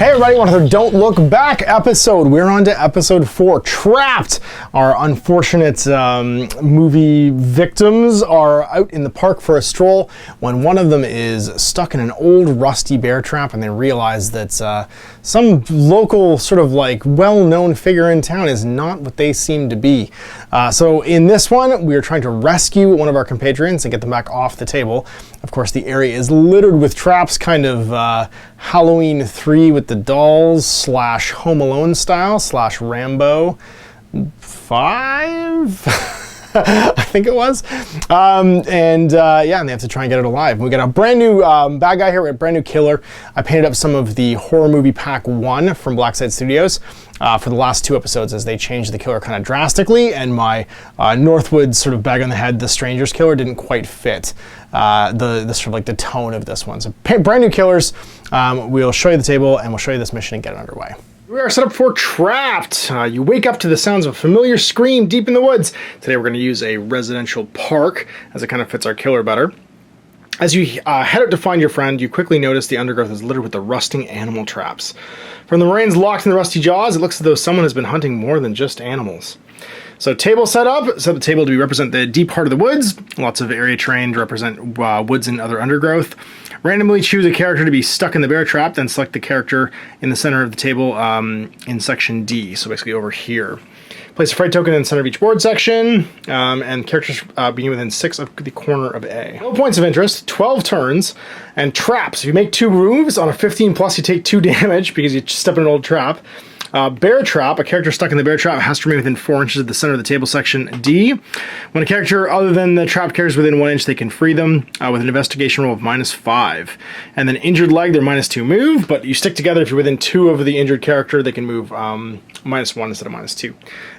Hey everybody, another Don't Look Back episode. We're on to episode 4, Trapped. Our unfortunate movie victims are out in the park for a stroll when one of them is stuck in an old rusty bear trap and they realize that some local sort of like well-known figure in town is not what they seem to be. So in this one, we are trying to rescue one of our compatriots and get them back off the table. Of course, the area is littered with traps, kind of Halloween 3 with the dolls / Home Alone style / Rambo 5. I think it was. And they have to try and get it alive. We got a brand new bad guy here. We got a brand new killer. I painted up some of the horror movie pack 1 from Blackside Studios for the last 2 episodes as they changed the killer kind of drastically, and my Northwood sort of bag on the head, the Stranger's killer, didn't quite fit the sort of like the tone of this one. So brand new killers. We'll show you the table and we'll show you this mission and get it underway. We are set up for Trapped. You wake up to the sounds of a familiar scream deep in the woods. Today we're going to use a residential park as it kind of fits our killer better. As you head out to find your friend, you quickly notice the undergrowth is littered with the rusting animal traps. From the moraines locked in the rusty jaws, it looks as though someone has been hunting more than just animals. So table set up. Set the table to represent the deep heart of the woods. Lots of area terrain to represent woods and other undergrowth. Randomly choose a character to be stuck in the bear trap, then select the character in the center of the table in section D, so basically over here. Place a fright token in the center of each board section, and characters being within 6 of the corner of A. No points of interest, 12 turns, and traps. If you make 2 moves, on a 15 plus you take 2 damage because you step in an old trap. Bear trap, a character stuck in the bear trap has to remain within 4 inches of the center of the table section D. When a character other than the trapped character is within 1 inch, they can free them with an investigation roll of -5. And then injured leg, they're -2 move, but you stick together if you're within 2 of the injured character, they can move -1 instead of -2.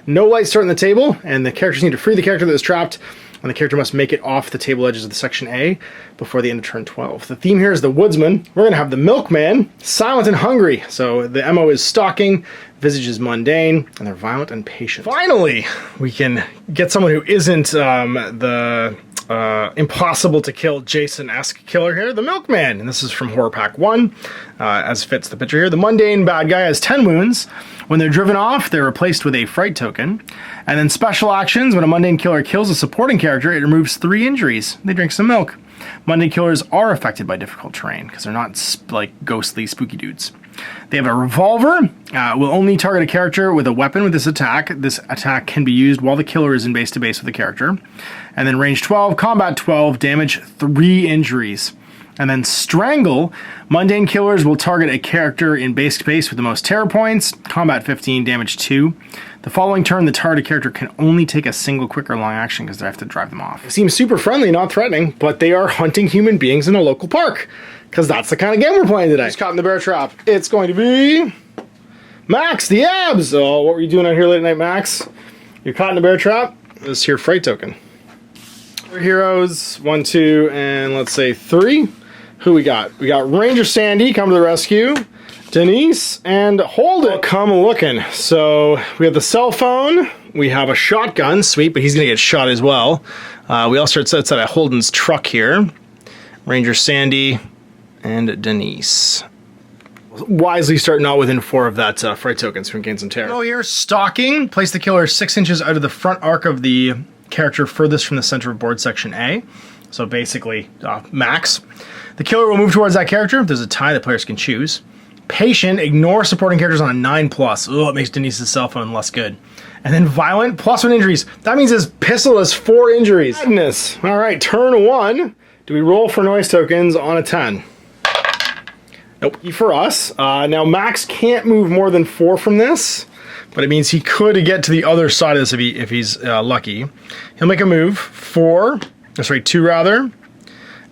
No light start on the table, and the characters need to free the character that is trapped, and the character must make it off the table edges of the section A before the end of turn 12. The theme here is the Woodsman. We're going to have the Milkman, silent and hungry. So the MO is stalking, visage is mundane, and they're violent and patient. Finally, we can get someone who isn't the impossible to kill Jason-esque killer here, the Milkman. And this is from Horror Pack 1, as fits the picture here. The mundane bad guy has 10 wounds. When they're driven off, they're replaced with a fright token. And then special actions, when a mundane killer kills a supporting character, it removes 3 injuries. They drink some milk. Mundane killers are affected by difficult terrain, because they're not like ghostly, spooky dudes. They have a revolver, will only target a character with a weapon with this attack. This attack can be used while the killer is in base-to-base with the character. And then range 12, combat 12, damage 3 injuries. And then Strangle, mundane killers will target a character in base-to-base with the most terror points, combat 15, damage 2. The following turn, the targeted character can only take a single quick or long action because they have to drive them off. They seem super friendly, not threatening, but they are hunting human beings in a local park, because that's the kind of game we're playing today. Just caught in the bear trap. It's going to be Max, the abs. Oh, what were you doing out here late at night, Max? You're caught in the bear trap. This is your fright token. Heroes, 1, 2, and let's say 3. Who we got? We got Ranger Sandy, come to the rescue. Denise and Hold It, come looking. So we have the cell phone. We have a shotgun, sweet, but he's gonna get shot as well. We also set at Holden's truck here. Ranger Sandy and Denise. Wisely start not within 4 of that fright token so we can gain some terror. Oh, here, stalking. Place the killer 6 inches out of the front arc of the character furthest from the center of board section A. So basically, Max. The killer will move towards that character. If there's a tie, the players can choose. Patient, ignore supporting characters on a 9+. Oh, it makes Denise's cell phone less good. And then violent, +1 injuries. That means his pistol has 4 injuries. Madness. All right, turn 1. Do we roll for noise tokens on a 10? Nope, for us. Now, Max can't move more than 4 from this, but it means he could get to the other side of this if he's lucky. He'll make a move. 2 rather.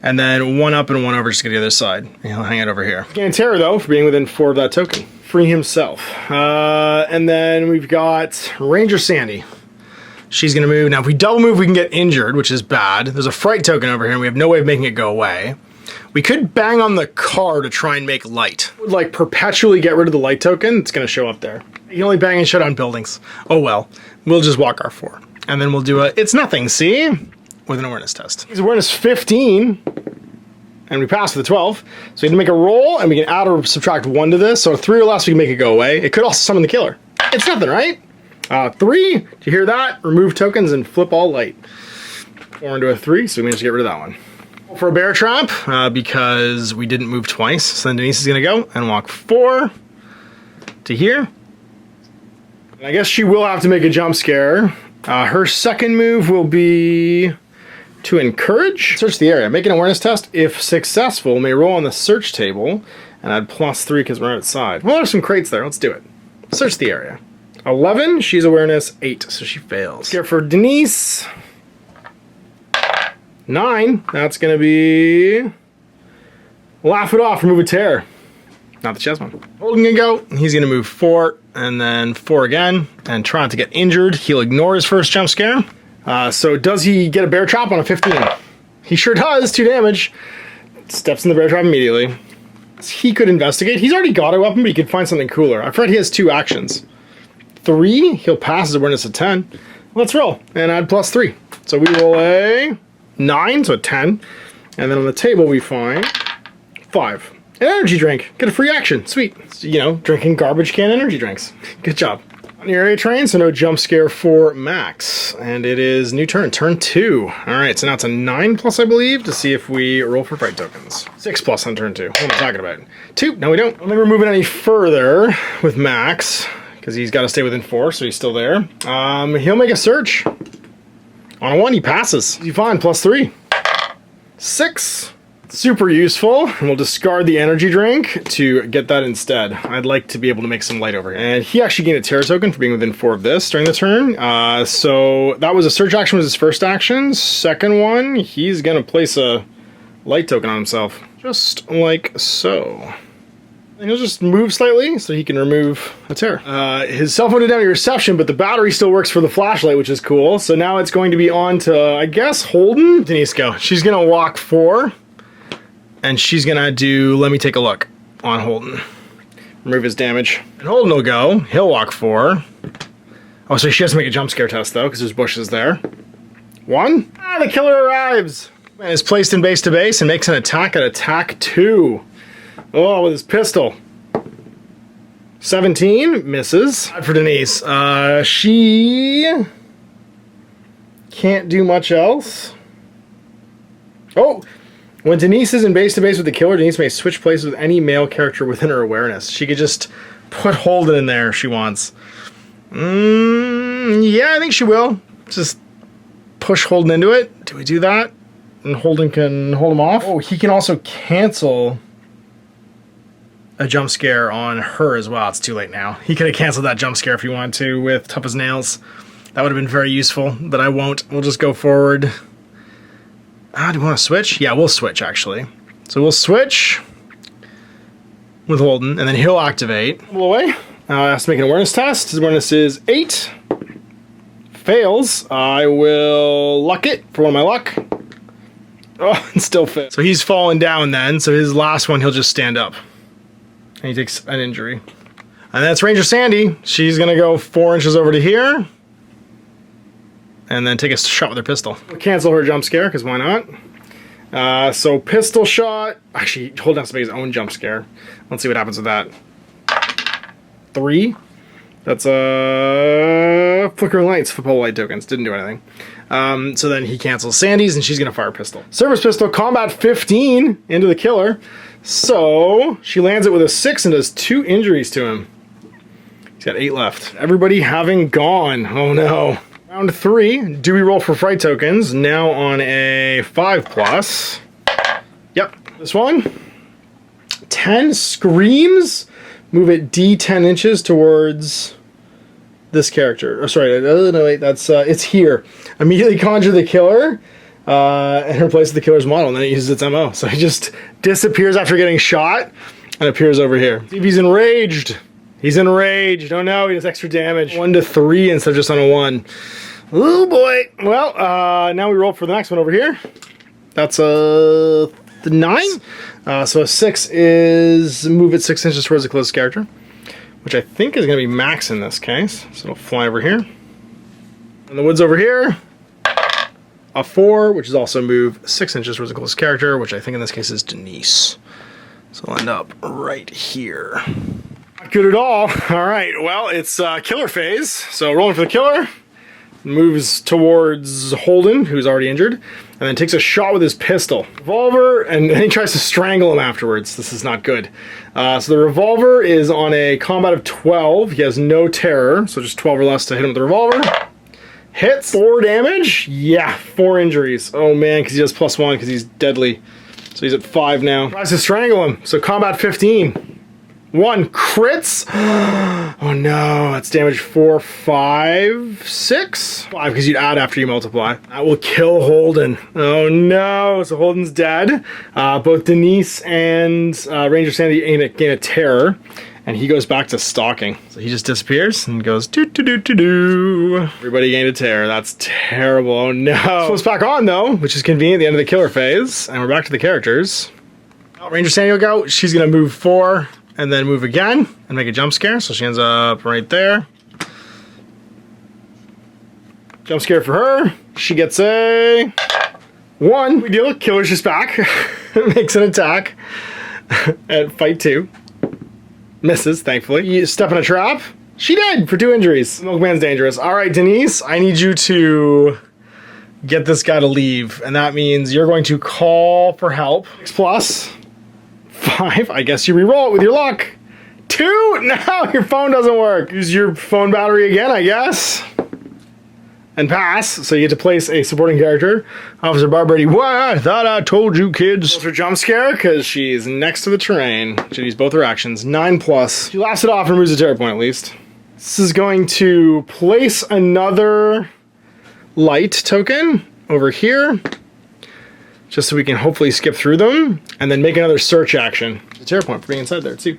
And then 1 up and 1 over just to get to the other side. And he'll hang it over here. Gain terror, though, for being within 4 of that token. Free himself. And then we've got Ranger Sandy. She's going to move. Now, if we double move, we can get injured, which is bad. There's a fright token over here, and we have no way of making it go away. We could bang on the car to try and make light. Would like perpetually get rid of the light token. It's going to show up there. You can only bang and shut on buildings. Oh, well. We'll just walk our 4. And then we'll do a, it's nothing, see? With an awareness test. His awareness 15. and we pass with a 12. So we can make a roll, and we can add or subtract 1 to this. So 3 or less, we can make it go away. It could also summon the killer. It's nothing, right? 3, do you hear that? Remove tokens and flip all light. 4 into a 3, so we managed to get rid of that one. For a bear trap, because we didn't move twice, so then Denise is going to go and walk 4 to here. And I guess she will have to make a jump scare. Her second move will be to encourage. Search the area. Make an awareness test. If successful, may roll on the search table and add +3 because we're outside. Well, there's some crates there. Let's do it. Search the area. 11. She's awareness 8, so she fails. Scare for Denise. 9. That's going to be laugh it off. Remove a tear. Not the chest one. Holden can go. He's going to move 4 and then 4 again and try not to get injured. He'll ignore his first jump scare. So does he get a bear trap on a 15? He sure does. 2 damage. Steps in the bear trap immediately. He could investigate. He's already got a weapon, but he could find something cooler. I forgot he has 2 actions. 3, he'll pass his awareness at 10. Let's roll and add +3. So we roll a 9, so a 10. And then on the table we find 5. An energy drink. Get a free action. Sweet. You know, drinking garbage can energy drinks. Good job. On your area train, so no jump scare for Max. And it is new turn, turn 2. Alright, so now it's a 9+, I believe, to see if we roll for fright tokens. 6+ on turn 2. What am I talking about? 2. No, we don't. I don't think we're moving any further with Max, because he's got to stay within 4, so he's still there. He'll make a search. On a 1, he passes. You find +3. 6. Super useful, and we'll discard the energy drink to get that instead. I'd like to be able to make some light over here. And he actually gained a terror token for being within 4 of this during the turn. So that was a search action, was his first action. Second one, he's gonna place a light token on himself. Just like so. And he'll just move slightly so he can remove a tear. His cell phone didn't have any reception, but the battery still works for the flashlight, which is cool. So now it's going to be on to, I guess, Holden? Denise, go. She's gonna walk 4. And she's gonna do, let me take a look on Holden. Remove his damage. And Holden will go, he'll walk 4. Oh, so she has to make a jump scare test though, because there's bushes there. 1. Ah, the killer arrives! And is placed in base to base and makes an attack at attack 2. Oh, with his pistol. 17, misses. Bad for Denise. She can't do much else. Oh! When Denise is in base-to-base with the killer, Denise may switch places with any male character within her awareness. She could just put Holden in there if she wants. Yeah, I think she will. Just push Holden into it. Do we do that? And Holden can hold him off? Oh, he can also cancel a jump scare on her as well. It's too late now. He could have canceled that jump scare if he wanted to with Tough as Nails. That would have been very useful, but I won't. We'll just go forward. Do we want to switch? Yeah, we'll switch, actually. So we'll switch with Holden, and then he'll activate. Pull away. Has to make an awareness test. His awareness is 8. Fails. I will luck it for 1 of my luck. Oh, and still fails. So he's fallen down then, so his last one, he'll just stand up. And he takes an injury. And that's Ranger Sandy. She's going to go 4 inches over to here. And then take a shot with her pistol. We'll cancel her jump scare, because why not? So pistol shot. Actually, Holden has to make his own jump scare. Let's see what happens with that. 3. That's a flickering lights, football light tokens. Didn't do anything. So then he cancels Sandy's, and she's going to fire a pistol. Service pistol, combat 15 into the killer. So she lands it with a 6 and does 2 injuries to him. He's got 8 left. Everybody having gone. Oh no. Round 3, do we roll for fright tokens? Now on a 5+. Yep, this one. 10 screams. Move it D10 inches towards this character. Oh, sorry, no, wait, that's, it's here. Immediately conjure the killer and replace the killer's model, and then it uses its MO. So he just disappears after getting shot and appears over here. See if he's enraged. He's enraged. Oh no, he does extra damage. 1 to 3 instead of just on a 1. Oh boy. Well, now we roll for the next one over here. That's a 9. So a 6 is move it 6 inches towards the closest character, which I think is going to be Max in this case. So it'll fly over here. In the woods over here. a 4, which is also move 6 inches towards the closest character, which I think in this case is Denise. So I'll end up right here. Not good at all. All right, well, it's killer phase. So rolling for the killer. Moves towards Holden, who's already injured, and then takes a shot with his pistol. Revolver, and then he tries to strangle him afterwards. This is not good. So the revolver is on a combat of 12. He has no terror, so just 12 or less to hit him with the revolver. Hits. 4 damage. Yeah, 4 injuries. Oh man, because he does +1 because he's deadly. So he's at 5 now. Tries to strangle him. So combat 15. 1 crits. Oh no, that's damage 4, 5, 6. 5 because you'd add after you multiply. That will kill Holden. Oh no, so Holden's dead. Both Denise and Ranger Sandy gain a terror, and he goes back to stalking. So he just disappears and goes doo doo doo doo doo. Everybody gained a terror. That's terrible. Oh no. So it's back on though, which is convenient at the end of the killer phase, and we're back to the characters. Ranger Sandy will go. She's gonna move 4. And then move again and make a jump scare. So she ends up right there. Jump scare for her. She gets a 1. We deal. Killer's just back. Makes an attack at fight 2. Misses, thankfully. You step in a trap. She did for 2 injuries. Milkman's dangerous. All right, Denise, I need you to get this guy to leave. And that means you're going to call for help. 6+. 5, I guess you re-roll it with your luck. 2, no, your phone doesn't work. Use your phone battery again, I guess. And pass, so you get to place a supporting character. Officer Barbrady, what? I thought I told you, kids. Her jump scare, because she's next to the terrain. She'll use both her actions. 9+. She laughs it off and removes a terror point at least. This is going to place another light token over here, just so we can hopefully skip through them, and then make another search action. The terror point for being inside there, too.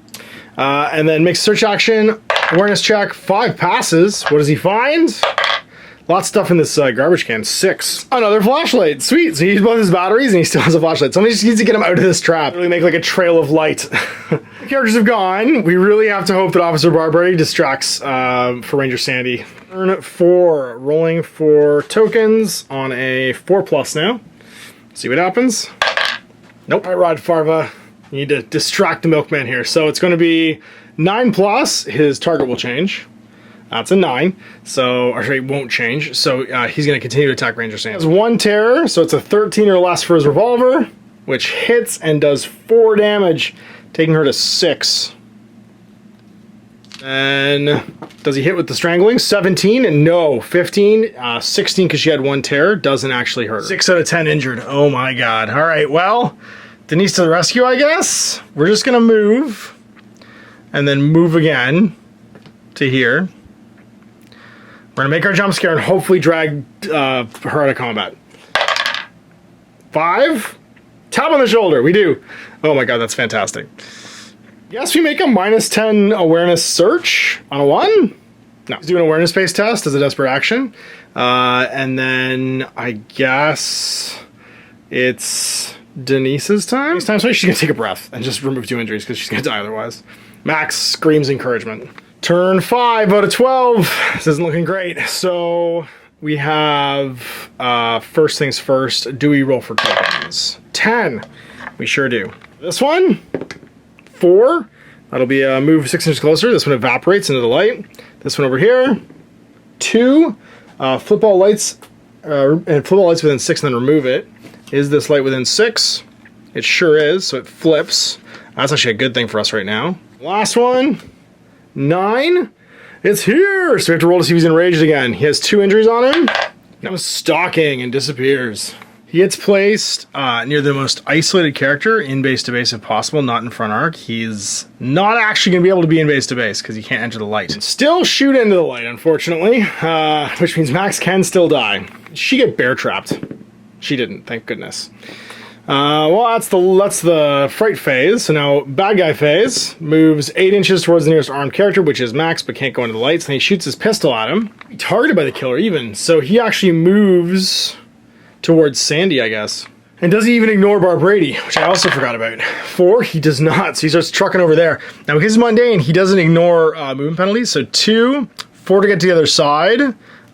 And then make search action, awareness check, 5 passes. What does he find? Lots of stuff in this garbage can. 6. Another flashlight. Sweet. So he used both his batteries, and he still has a flashlight. Somebody just needs to get him out of this trap. Really make like a trail of light. The characters have gone. We really have to hope that Officer Barbrady distracts for Ranger Sandy. Turn 4. Rolling for tokens on a 4+ now. See what happens. Nope. All right, Rod Farva, you need to distract the Milkman here. So it's going to be 9+. His target will change. That's a 9. So, or sorry, it won't change. So he's going to continue to attack Ranger Sandy. He has 1 terror, so it's a 13 or less for his revolver, which hits and does 4 damage, taking her to 6. And does he hit with the strangling? 17, no. 15, 16 because she had 1 terror, doesn't actually hurt her. 6 out of 10 injured. Oh my god. All right, well, Denise to the rescue, I guess. We're just gonna move and then move again to here. We're gonna make our jump scare and hopefully drag her out of combat. 5, tap on the shoulder, we do. Oh my god, that's fantastic. Yes, we make a -10 awareness search on a 1. No, he's doing an awareness-based test as a desperate action. And then I guess it's Denise's time. So she's gonna take a breath and just remove 2 injuries because she's gonna die otherwise. Max screams encouragement. Turn 5 out of 12. This isn't looking great. So we have first things first. Do we roll for tokens? 10. We sure do. This one. 4, that'll be a move 6 inches closer. This one evaporates into the light. This one over here. 2, flip all lights, and flip all lights within 6 and then remove it. Is this light within 6? It sure is, so it flips. That's actually a good thing for us right now. Last one, 9. It's here, so we have to roll to see if he's enraged again. He has 2 injuries on him. Now stalking and disappears. He gets placed near the most isolated character in base to base if possible, not in front arc. He's not actually going to be able to be in base to base because he can't enter the light. Still shoot into the light, unfortunately, which means Max can still die. She get bear trapped. She didn't, thank goodness. Well, that's the fright phase. So now bad guy phase moves 8 inches towards the nearest armed character, which is Max, but can't go into the lights. And he shoots his pistol at him. Targeted by the killer even. So he actually moves towards Sandy, I guess. And doesn't even ignore Barbrady, which I also forgot about. 4, he does not. So he starts trucking over there. Now because he's mundane, he doesn't ignore movement penalties. So 2, 4 to get to the other side,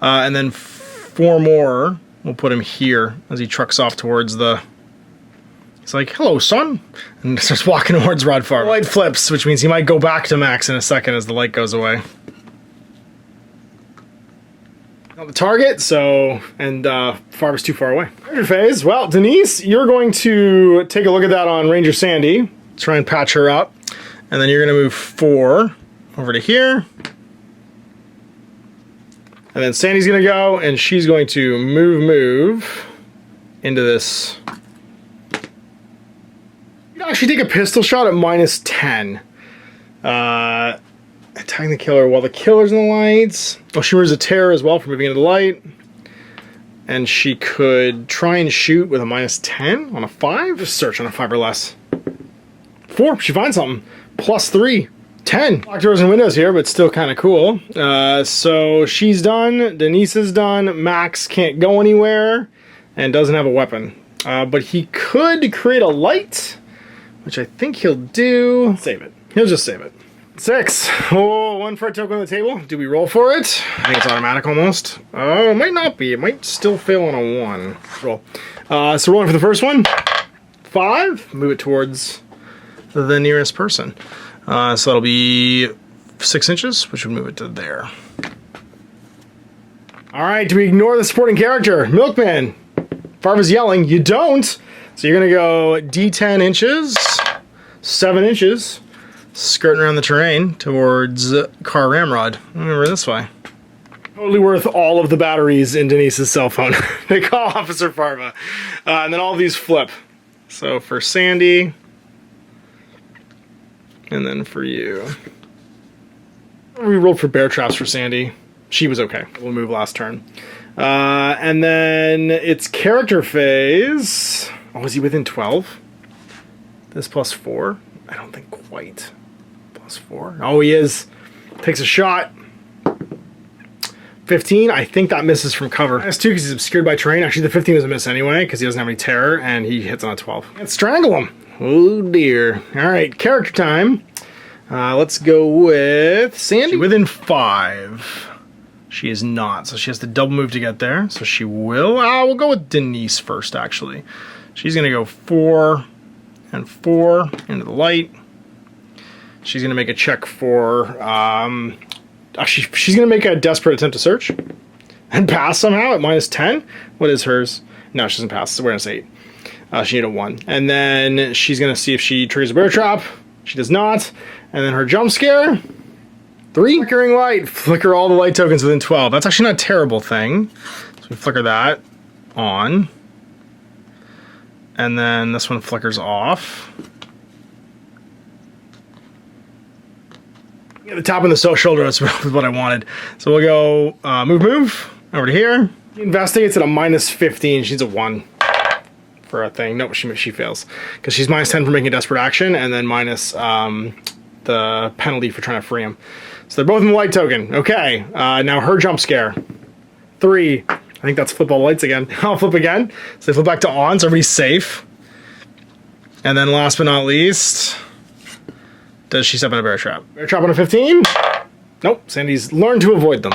and then 4 more we'll put him here as he trucks off towards the... He's like, hello, son, and starts walking towards Rod Farva. The light flips, which means he might go back to max in a second as the light goes away. Not the target, so, and Farva's too far away. Ranger phase, well, Denise, you're going to take a look at that on Ranger Sandy, try and patch her up, and then you're gonna move 4 over to here. And then Sandy's gonna go, and she's going to move into this. You can actually take a pistol shot at -10. Attacking the killer while the killer's in the lights. Oh, she wears a terror as well for moving into the light. And she could try and shoot with a -10 on a 5. Just search on a 5 or less. 4, she finds something. +3. 10. Locked doors and windows here, but still kind of cool. So she's done. Denise is done. Max can't go anywhere and doesn't have a weapon. But he could create a light, which I think he'll do. Save it. He'll just save it. 6. Oh, 1 for a token on the table. Do we roll for it? I think it's automatic almost. Oh, it might not be. It might still fail on a 1. Roll. So rolling for the first one. 5. Move it towards the nearest person. So that'll be 6 inches, which would move it to there. All right, do we ignore the supporting character? Milkman. Farva's yelling. You don't. So you're going to go D10 inches, 7 inches, skirting around the terrain towards Car Ramrod. Over this way. Totally worth all of the batteries in Denise's cell phone. They call Officer Farva. And then all of these flip. So for Sandy... And then for you. We rolled for bear traps for Sandy. She was okay. We'll move last turn. And then it's character phase. Oh, is he within 12? This +4? I don't think quite. +4. Oh, he is. Takes a shot. 15. I think that misses from cover. That's 2 because he's obscured by terrain. Actually, the 15 was a miss anyway because he doesn't have any terror and he hits on a 12. Let's strangle him. Oh dear. All right, character time. Let's go with Sandy. Within 5. She is not, so she has to double move to get there. So she will. We'll go with Denise first, actually. She's gonna go 4 and 4 into the light. She's gonna make a check for. Actually, she's gonna make a desperate attempt to search and pass somehow at -10. What is hers? No, she doesn't pass. It's awareness 8. She needed a 1. And then she's going to see if she triggers a bear trap. She does not. And then her jump scare. 3. Flickering light. Flicker all the light tokens within 12. That's actually not a terrible thing. So we flicker that on. And then this one flickers off. Yeah, the top and the shoulder is what I wanted. So we'll go move over to here. He investigates at a -15. She needs a 1. For a thing. Nope, she fails. Because she's -10 for making a desperate action, and then minus the penalty for trying to free him. So they're both in the light token. Okay, now her jump scare. 3. I think that's flip all the lights again. I'll flip again. So they flip back to on, so everybody's safe. And then last but not least, does she step in a bear trap? Bear trap on a 15? Nope, Sandy's learned to avoid them.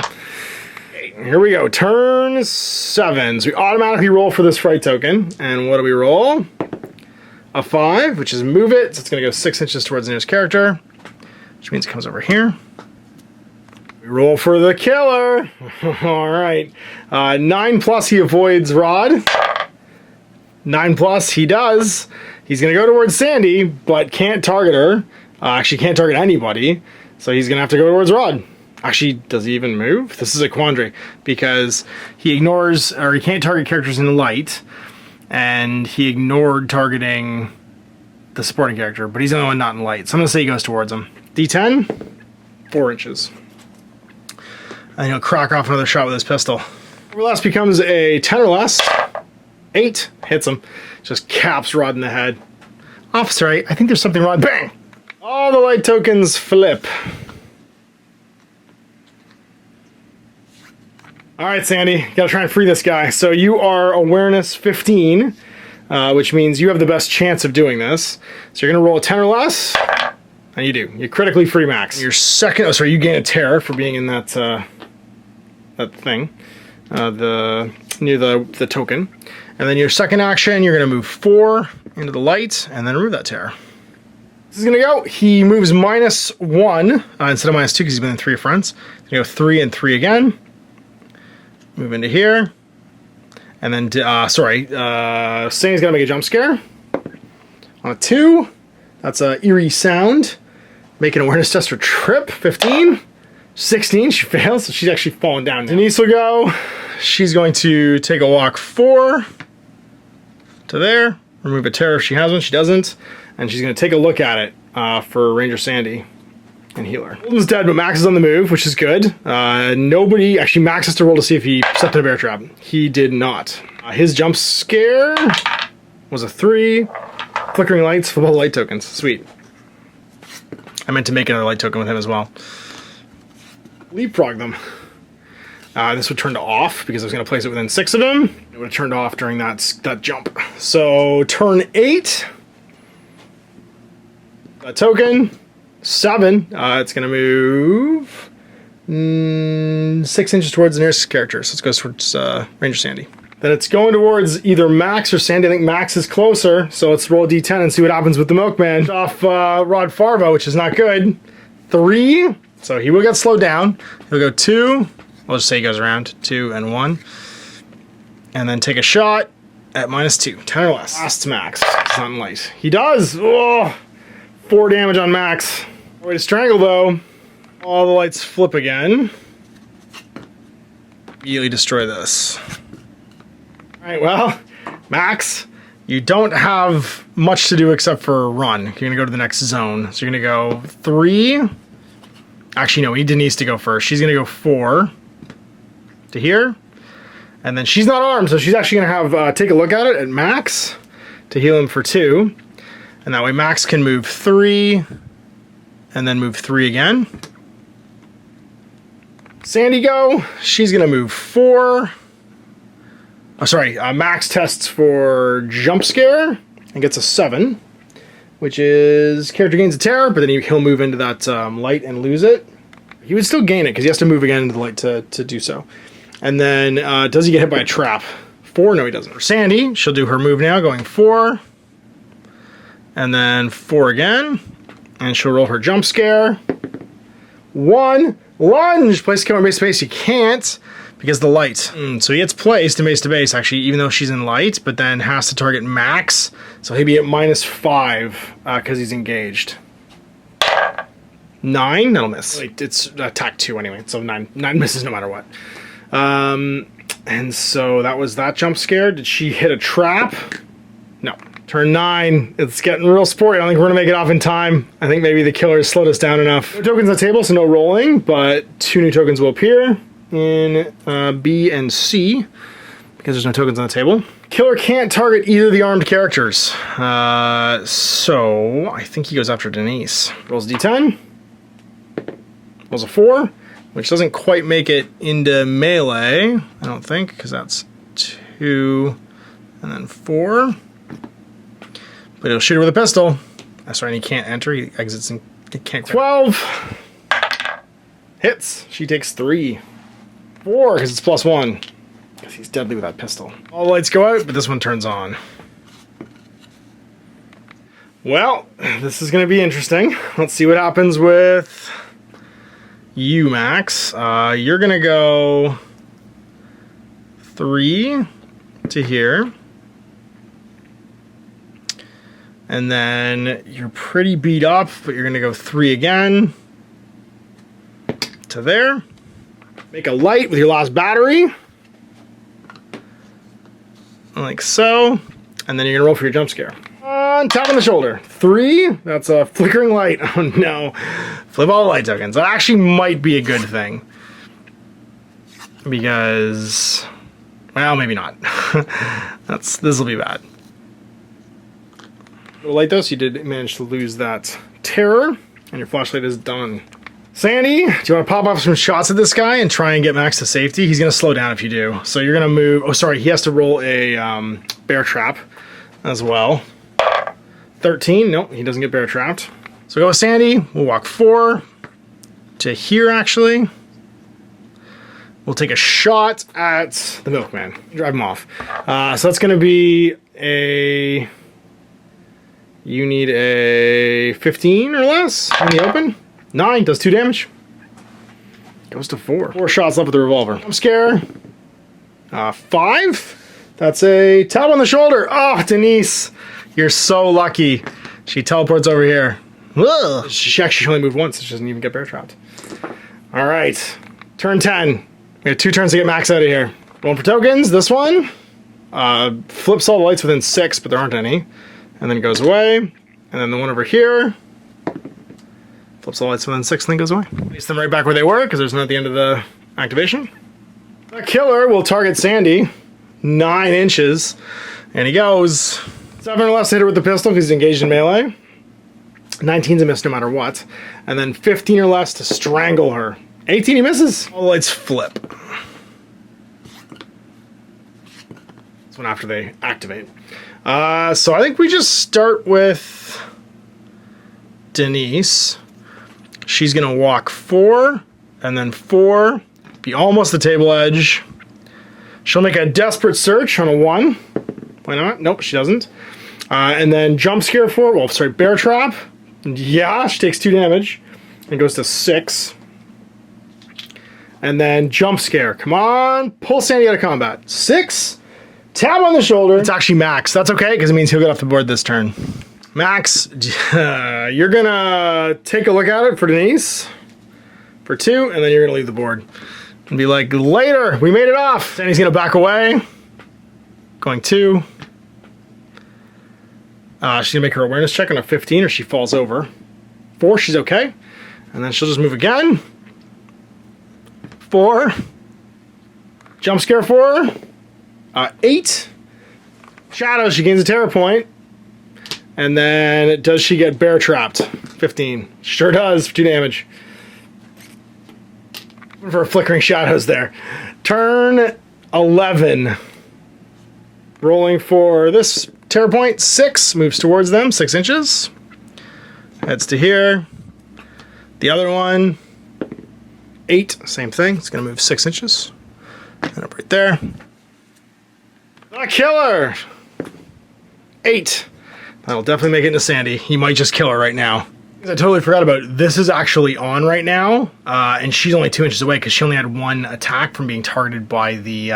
Here we go, turn 7. So we automatically roll for this fright token. And what do we roll? A 5, which is move it. So it's going to go 6 inches towards the nearest character, which means it comes over here. We roll for the killer. All right. 9+, he avoids Rod. 9+, he does. He's going to go towards Sandy, but can't target her. Actually, can't target anybody. So he's going to have to go towards Rod. Actually, does he even move? This is a quandary because he ignores, or he can't target characters in the light, and he ignored targeting the supporting character, but he's the only one not in light. So I'm going to say he goes towards him. D10, 4 inches. And he'll crack off another shot with his pistol. Less becomes a 10 or less. 8 hits him. Just caps Rod in the head. Officer, I think there's something wrong. Bang! All the light tokens flip. All right, Sandy, gotta try and free this guy. So you are awareness 15, which means you have the best chance of doing this. So you're gonna roll a 10 or less, and you do. You critically free max. Your second, you gain a terror for being in that that thing. The near the token. And then your second action, you're going to move 4 into the light and then remove that terror. This is going to go. He moves -1 instead of -2 because he's been in 3 fronts. He's going to go 3 and 3 again. Move into here. And then, Sandy's going to make a jump scare. On a 2, that's an eerie sound. Make an awareness test for trip, 15. 16, she fails, so she's actually falling down. Denise will go. She's going to take a walk 4 to there. Remove a terror if she has one, she doesn't. And she's going to take a look at it for Ranger Sandy and heal her. Holden's dead, but Max is on the move, which is good. Actually Max has to roll to see if he stepped in a bear trap. He did not. His jump scare was a 3. Flickering lights, flip all the light tokens. Sweet. I meant to make another light token with him as well. Leapfrog them. This would turn to off because I was going to place it within 6 of them. It would have turned off during that jump. So turn 8. A token. 7. It's going to move 6 inches towards the nearest character. So let's go towards Ranger Sandy. Then it's going towards either Max or Sandy. I think Max is closer. So let's roll a d10 and see what happens with the Milkman. Off Rod Farva, which is not good. 3. So he will get slowed down. He'll go 2. We'll just say he goes around 2 and 1. And then take a shot at -2. 10 or less. Last Max. It's not in light. He does! Oh, 4 damage on Max. Way to strangle though. All the lights flip again. Immediately destroy this. Alright, well, Max, you don't have much to do except for run. You're going to go to the next zone. So you're going to go 3. Actually, no, we need Denise to go first. She's going to go 4 to here. And then she's not armed, so she's actually going to have take a look at it at Max to heal him for 2. And that way Max can move 3 and then move 3 again. Sandy go. She's going to move 4. Oh, sorry, Max tests for jump scare and gets a 7, which is character gains a terror, but then he'll move into that light and lose it. He would still gain it because he has to move again into the light to do so. And then does he get hit by a trap? 4? No, he doesn't. For Sandy, she'll do her move now, going 4, and then 4 again, and she'll roll her jump scare. 1, lunge, place the camera base to base. You can't. Because the light. So he gets placed in base to base, actually, even though she's in light, but then has to target Max. So he'll be at -5 because he's engaged. 9, that'll miss. It's attack 2 anyway, so 9 misses no matter what. And so that was that jump scare. Did she hit a trap? No. Turn 9. It's getting real sporty. I don't think we're going to make it off in time. I think maybe the killer has slowed us down enough. No tokens on the table, so no rolling, but 2 new tokens will appear in B and C because there's no tokens on the table. Killer can't target either of the armed characters. So I think he goes after Denise. Rolls a d10. Rolls a 4, which doesn't quite make it into melee, I don't think, because that's 2 and then 4. But he'll shoot her with a pistol. That's right, and he can't enter. He exits and he can't. 12 hits. She takes 3. 4 because it's +1. Because he's deadly with that pistol. All the lights go out, but this one turns on. Well, this is going to be interesting. Let's see what happens with you, Max. You're going to go 3 to here. And then you're pretty beat up, but you're going to go 3 again to there. Make a light with your last battery. Like so. And then you're going to roll for your jump scare. Tap on the shoulder. 3. That's a flickering light. Oh no. Flip all the light tokens. That actually might be a good thing. Because, well, maybe not. This will be bad. Light though, so you did manage to lose that terror, and your flashlight is done. Sandy, do you want to pop off some shots at this guy and try and get Max to safety? He's going to slow down if you do. So you're going to move... Oh, sorry. He has to roll a bear trap as well. 13. Nope, he doesn't get bear trapped. So go with Sandy. We'll walk 4 to here, actually. we'll take a shot at the Milkman. Drive him off. So that's going to be a... You need a 15 or less in the open. 9 does 2 damage. Goes to 4. 4 shots left with the revolver. Jump scare. 5. That's a tap on the shoulder. Oh, Denise, you're so lucky. She teleports over here. Ugh. She actually only moved once. She doesn't even get bear trapped. All right, turn 10. We have 2 turns to get Max out of here. One for tokens. This one flips all the lights within 6, but there aren't any. And then goes away. And then the one over here flips all the lights within 6 and then goes away. Place them right back where they were because there's none at the end of the activation. The killer will target Sandy 9 inches. And he goes 7 or less to hit her with the pistol because he's engaged in melee. 19's a miss no matter what. And then 15 or less to strangle her. 18 he misses. All the lights flip. This one after they activate. So I think we just start with Denise. She's gonna walk 4 and then 4, be almost the table edge. She'll make a desperate search on a 1. Why not? Nope, she doesn't. And then jump scare 4. Well, sorry, bear trap. Yeah, she takes 2 damage and goes to 6. And then jump scare. Come on, pull Sandy out of combat. 6. Tap on the shoulder. It's actually Max. That's okay, because it means he'll get off the board this turn. Max, you're gonna take a look at it for Denise for 2, and then you're gonna leave the board and be like, later, we made it off. Sandy's gonna back away. Going 2. She's gonna make her awareness check on a 15 or she falls over. 4, she's okay. And then she'll just move again. 4. Jump scare 4. 8. Shadows, she gains a terror point. And then does she get bear trapped? 15. Sure does, for 2 damage. For flickering shadows there. Turn 11. Rolling for this terror point. 6. Moves towards them, 6 inches. Heads to here. The other one. 8. Same thing. It's going to move 6 inches. And up right there. The killer! 8. That'll definitely make it into Sandy. He might just kill her right now. I totally forgot about it. This is actually on right now, and she's only 2 inches away because she only had 1 attack from being targeted by the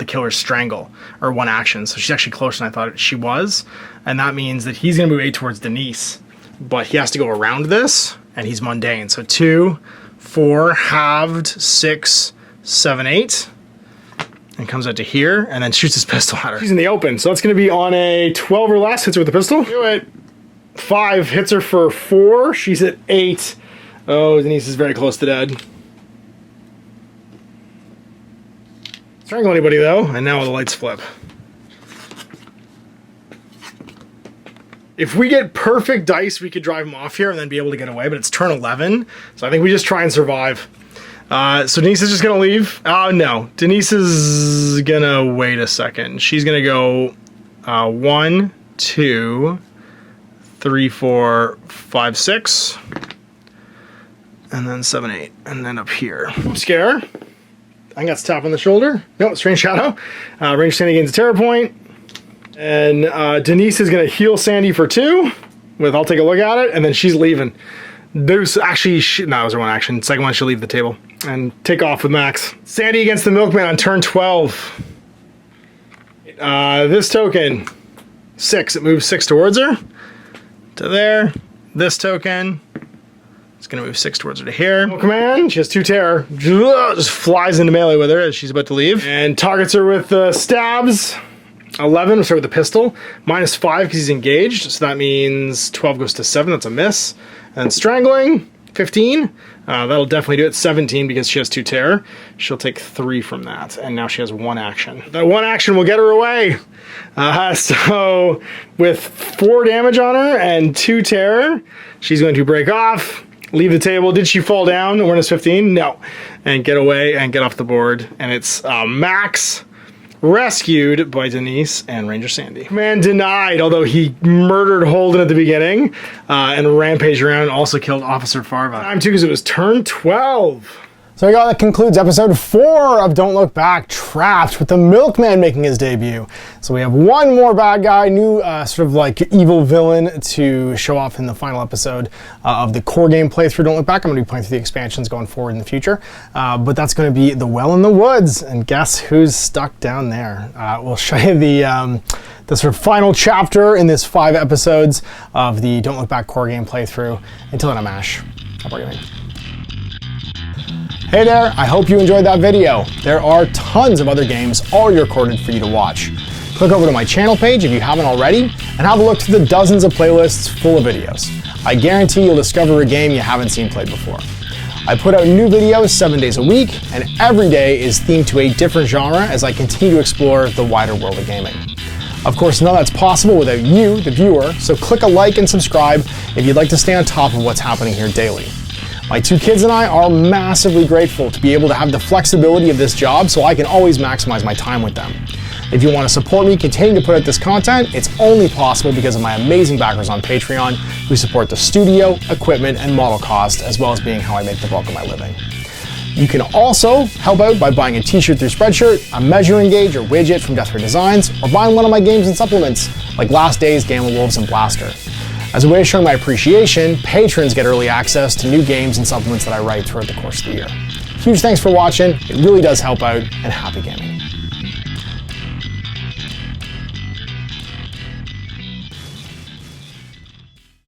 killer's strangle, or 1 action. So she's actually closer than I thought she was, and that means that he's going to move 8 towards Denise, but he has to go around this, and he's mundane. So 2, 4, halved, 6, 7, 8. And comes out to here, and then shoots his pistol at her. She's in the open, so that's going to be on a 12 or less. Hits her with the pistol. Do it. 5 hits her for 4. She's at 8. Oh, Denise is very close to dead. Strangle anybody, though, and now the lights flip. If we get perfect dice, we could drive him off here and then be able to get away, but it's turn 11, so I think we just try and survive. So Denise is just gonna leave. Oh no, Denise is gonna wait a second. She's gonna go 1, 2, 3, 4, 5, 6, and then 7, 8, and then up here. Scare. I think that's tap on the shoulder. No, strange shadow. Range Sandy gains a terror point, and Denise is gonna heal Sandy for 2. With I'll take a look at it, and then she's leaving. There's actually, no, that was her 1 action. Second one, she'll leave the table and take off with Max. Sandy against the Milkman on turn 12. This token, 6. It moves 6 towards her to there. This token, it's gonna move 6 towards her to here. Mllkman, she has 2 terror. Just flies into melee with her as she's about to leave and targets her with stabs. 11, we'll start with the pistol. -5 because he's engaged, so that means 12 goes to 7, that's a miss. And strangling, 15. That'll definitely do it. 17 because she has 2 terror. She'll take 3 from that, and now she has 1 action. That 1 action will get her away. So with 4 damage on her and 2 terror, she's going to break off, leave the table. Did she fall down? Awareness 15? No. And get away and get off the board. And it's Max, rescued by Denise and Ranger Sandy. Man denied, although he murdered Holden at the beginning and rampaged around, also killed Officer Farva. Time 2 because it was turn 12. So that concludes episode 4 of Don't Look Back, Trapped, with the Milkman making his debut. So we have one more bad guy, new sort of like evil villain to show off in the final episode of the core game playthrough Don't Look Back. I'm going to be playing through the expansions going forward in the future. But that's going to be the Well in the Woods, and guess who's stuck down there? We'll show you the sort of final chapter in this 5 episodes of the Don't Look Back core game playthrough. Until then, I'm Ash. How about you? Hey there, I hope you enjoyed that video. There are tons of other games already recorded for you to watch. Click over to my channel page if you haven't already, and have a look through the dozens of playlists full of videos. I guarantee you'll discover a game you haven't seen played before. I put out new videos 7 days a week, and every day is themed to a different genre as I continue to explore the wider world of gaming. Of course, none of that's possible without you, the viewer, so click a like and subscribe if you'd like to stay on top of what's happening here daily. My 2 kids and I are massively grateful to be able to have the flexibility of this job so I can always maximize my time with them. If you want to support me continuing to put out this content, it's only possible because of my amazing backers on Patreon who support the studio, equipment, and model cost, as well as being how I make the bulk of my living. You can also help out by buying a t-shirt through Spreadshirt, a measuring gauge or widget from Death Ray Designs, or buying one of my games and supplements like Last Days, Gamma Wolves, and Blaster. As a way of showing my appreciation, patrons get early access to new games and supplements that I write throughout the course of the year. Huge thanks for watching, it really does help out, and happy gaming.